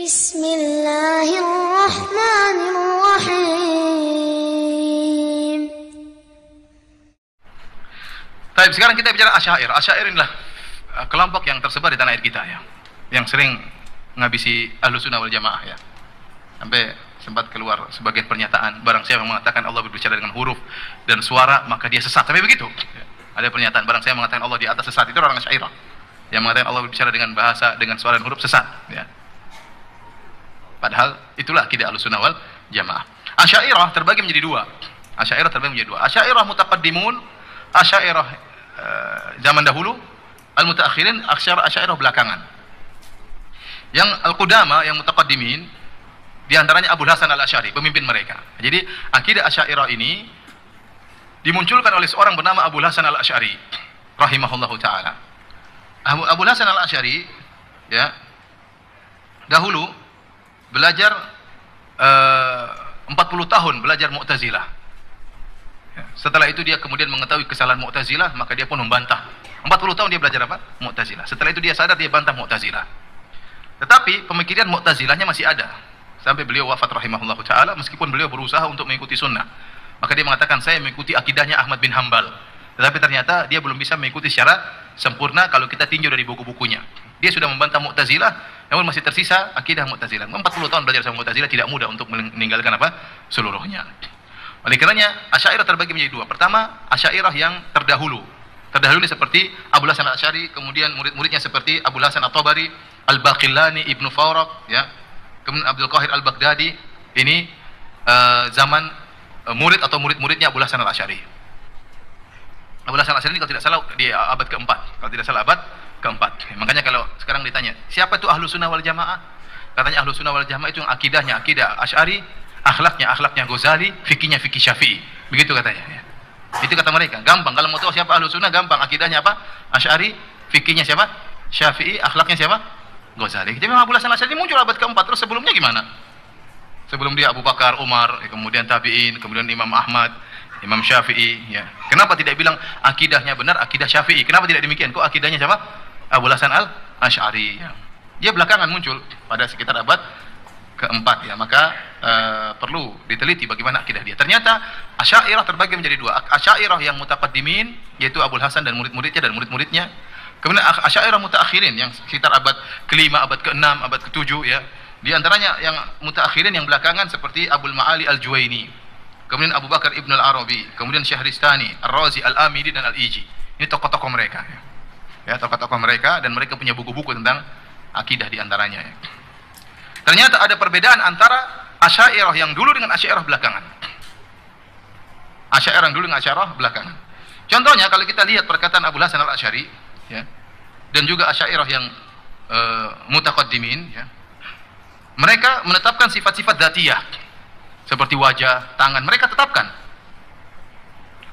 Bismillahirrahmanirrahim. Baik, sekarang kita bicara Asy'ariyah. Asy'ariyah inilah kelompok yang tersebar di tanah air kita ya, yang sering menghabisi Ahlussunnah wal Jamaah ya. Sampai sempat keluar sebagian pernyataan, barang siapa yang mengatakan Allah berbicara dengan huruf dan suara maka dia sesat. Sampai begitu. Ada pernyataan, barang siapa mengatakan Allah di atas sesat, itu orang Asy'ariyah. Yang mengatakan Allah berbicara dengan bahasa, dengan suara dan huruf sesat ya. Padahal itulah akidah Ahlussunnah wal Jamaah. Asy'ariyah terbagi menjadi dua. Asy'ariyah mutaqaddimun, Asy'ariyah zaman dahulu, al-mutaakhirin, Asy'ariyah belakangan. Yang al-qudama, yang mutaqaddimin, di antaranya Abu Hasan al-Asy'ari, pemimpin mereka. Jadi akidah Asy'ariyah ini dimunculkan oleh seorang bernama Abu Hasan al-Asy'ari rahimahullahu taala. Abu Hasan al-Asy'ari ya, dahulu belajar 40 tahun belajar Mu'tazilah. Ya, setelah itu dia kemudian mengetahui kesalahan Mu'tazilah, maka dia pun membantah. 40 tahun dia belajar apa? Mu'tazilah. Setelah itu dia sadar, dia bantah Mu'tazilah. Tetapi pemikiran Mu'tazilahnya masih ada sampai beliau wafat rahimahullahu taala, meskipun beliau berusaha untuk mengikuti sunnah. Maka dia mengatakan, saya mengikuti akidahnya Ahmad bin Hambal. Tetapi ternyata dia belum bisa mengikuti secara sempurna kalau kita tinjau dari buku-bukunya. Dia sudah membantah Mu'tazilah, namun masih tersisa akidah Mu'tazilah. 40 tahun belajar sama Mu'tazilah tidak mudah untuk meninggalkan apa? Seluruhnya. Oleh karenanya Asy'ariyah terbagi menjadi dua. Pertama, Asy'ariyah yang terdahulu. Terdahulu ini seperti Abu Hasan al-Asy'ari, kemudian murid-muridnya seperti Abu Hasan at-Tabari, Al-Baqillani, Ibnu Faraq, ya. Kemudian Abdul Qahir al-Baghdadi. Ini zaman murid atau murid-muridnya Abu Hasan al-Asy'ari. Abu Hasan al-Asy'ari ini kalau tidak salah di abad keempat. Kalau tidak salah abad keempat. Makanya kalau sekarang ditanya, siapa itu Ahlussunnah wal Jamaah? Katanya Ahlussunnah wal Jamaah itu yang akidahnya akidah Asy'ari, akhlaknya Ghazali, fikihnya fikih Syafi'i. Begitu katanya ya. Itu kata mereka. Gampang kalau mau tahu siapa Ahlussunnah, gampang. Akidahnya apa? Asy'ari, fikihnya siapa? Syafi'i, akhlaknya siapa? Ghazali. Jadi memang Abu Hasan al-Asy'ari muncul abad keempat. Terus sebelumnya gimana? Sebelum dia Abu Bakar, Umar, kemudian tabi'in, kemudian Imam Ahmad, Imam Syafi'i ya. Kenapa tidak bilang akidahnya benar akidah Syafi'i? Kenapa tidak demikian? Kok akidahnya siapa? Abu Hasan al-Asy'ari ya. Dia belakangan muncul pada sekitar abad keempat ya. Maka perlu diteliti bagaimana akidah dia. Ternyata Asy'ariyah terbagi menjadi dua. Asy'ariyah yang mutaqaddimin, yaitu Abu Hasan dan murid-muridnya dan murid-muridnya. Kemudian Asy'ariyah mutaakhirin yang sekitar abad ke-5, abad ke-6, abad ke-7 ya. Di antaranya yang mutaakhirin yang belakangan seperti Abul Ma'ali al-Juwaini, kemudian Abu Bakar Ibn al-Arabi, kemudian Syahristani, Ar-Razi, Al-Amidi dan Al-Iji. Ini tokoh-tokoh mereka ya. Ya, tokoh-tokoh mereka, dan mereka punya buku-buku tentang akidah di antaranya ya. Ternyata ada perbedaan antara Asy'ariyah yang dulu dengan Asy'ariyah belakangan. Asy'ariyah yang dulu dengan Asy'ariyah belakangan. Contohnya kalau kita lihat perkataan Abu Hasan al-Asy'ari ya, dan juga Asy'ariyah yang mutaqaddimin ya. Mereka menetapkan sifat-sifat dzatiyah seperti wajah, tangan, mereka tetapkan.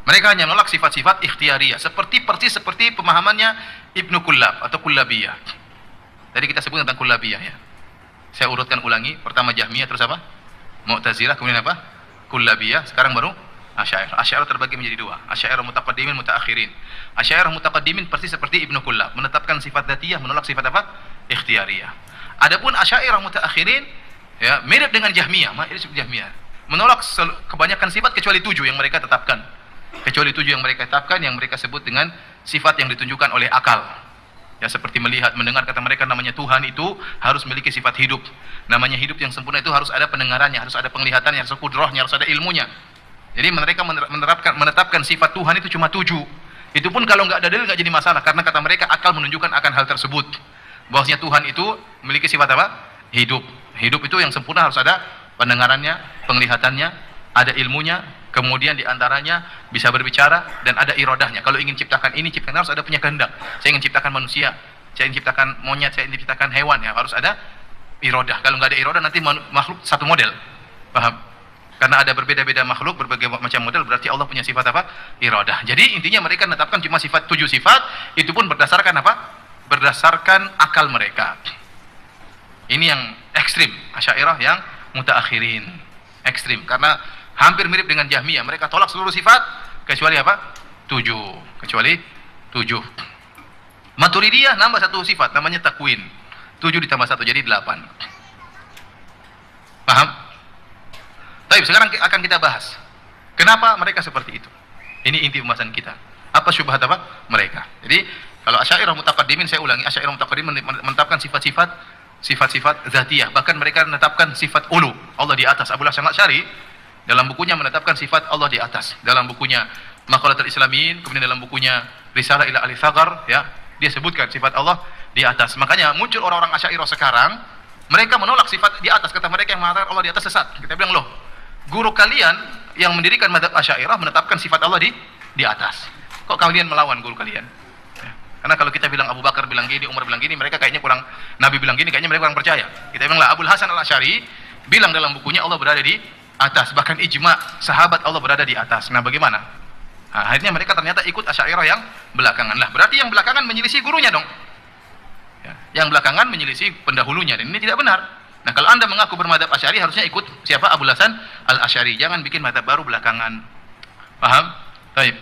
Mereka hanya menolak sifat-sifat ikhtiyariyah, persis seperti pemahamannya Ibnu Kullab atau Kullabiyah. Tadi kita sebut tentang Kullabiyah ya. Saya urutkan ulangi, pertama Jahmiyah, terus apa? Mu'tazilah, kemudian apa? Kullabiyah, sekarang baru Asy'ariyah. Asy'ariyah terbagi menjadi dua. Asy'ariyah mutaqaddimin, mutaakhirin. Asy'ariyah mutaqaddimin persis seperti Ibnu Kullab, menetapkan sifat dzatiyah, menolak sifat apa? Ikhtiyariyah. Adapun Asy'ariyah mutaakhirin ya, mirip dengan Jahmiyah, menolak kebanyakan sifat kecuali 7 yang mereka tetapkan. Yang mereka sebut dengan sifat yang ditunjukkan oleh akal. Ya, seperti melihat, mendengar, kata mereka namanya Tuhan itu harus memiliki sifat hidup. Namanya hidup yang sempurna itu harus ada pendengarannya, harus ada penglihatannya, harus ada kudrahnya, harus ada ilmunya. Jadi mereka menetapkan sifat Tuhan itu cuma 7. Itu pun kalau nggak ada dalil nggak jadi masalah, karena kata mereka akal menunjukkan akan hal tersebut. Bahwasanya Tuhan itu memiliki sifat apa? Hidup. Hidup itu yang sempurna harus ada pendengarannya, penglihatannya, ada ilmunya, kemudian diantaranya bisa berbicara dan ada irodahnya. Kalau ingin ciptakan ini, ciptakan harus ada punya kehendak. Saya ingin ciptakan manusia, saya ingin ciptakan monyet, saya ingin ciptakan hewan, ya harus ada irodah. Kalau nggak ada irodah nanti makhluk satu model, paham? Karena ada berbeda-beda makhluk, berbagai macam model, berarti Allah punya sifat apa? Irodah. Jadi intinya mereka menetapkan cuma sifat 7 sifat, itu pun berdasarkan apa? Berdasarkan akal mereka. Ini yang ekstrim, Asy'ariyah yang mutaakhirin, ekstrim, karena hampir mirip dengan Jahmiyah. Mereka tolak seluruh sifat kecuali apa? 7, kecuali 7. Maturidiyah nambah satu sifat, namanya takwin. 7 ditambah 1 jadi 8. Paham? Baik, sekarang akan kita bahas kenapa mereka seperti itu. Ini inti pembahasan kita. Apa syubhat apa mereka? Jadi kalau Asy'ariyah mutaqaddimin, saya ulangi, Asy'ariyah mutaqaddimin menetapkan sifat-sifat zatiyah, bahkan mereka menetapkan sifat ulu, Allah di atas. Abul Hasan Asy'ari dalam bukunya menetapkan sifat Allah di atas. Dalam bukunya Maqalatul Islamin, kemudian dalam bukunya Risalah ila Ahli Tsaghar, ya, dia sebutkan sifat Allah di atas. Makanya muncul orang-orang Asy'ariyah sekarang, mereka menolak sifat di atas, kata mereka yang mengatakan Allah di atas sesat. Kita bilang, loh, guru kalian yang mendirikan mazhab Asy'ariyah menetapkan sifat Allah di atas. Kok kalian melawan guru kalian? Ya. Karena kalau kita bilang Abu Bakar bilang gini, Umar bilang gini, mereka kayaknya kurang, Nabi bilang gini, kayaknya mereka kurang percaya. Kita bilang lah, Abul Hasan Al-Asy'ari bilang dalam bukunya Allah berada di atas, bahkan ijma sahabat Allah berada di atas. Nah, bagaimana? Nah, akhirnya mereka ternyata ikut Asy'ariyah yang belakangan. Lah, berarti yang belakangan menyelisih gurunya dong. Ya. Yang belakangan menyelisih pendahulunya, dan ini tidak benar. Nah, kalau Anda mengaku bermadzhab Asy'ari, harusnya ikut siapa? Abul Hasan Al-Asy'ari. Jangan bikin mazhab baru belakangan. Paham? Baik.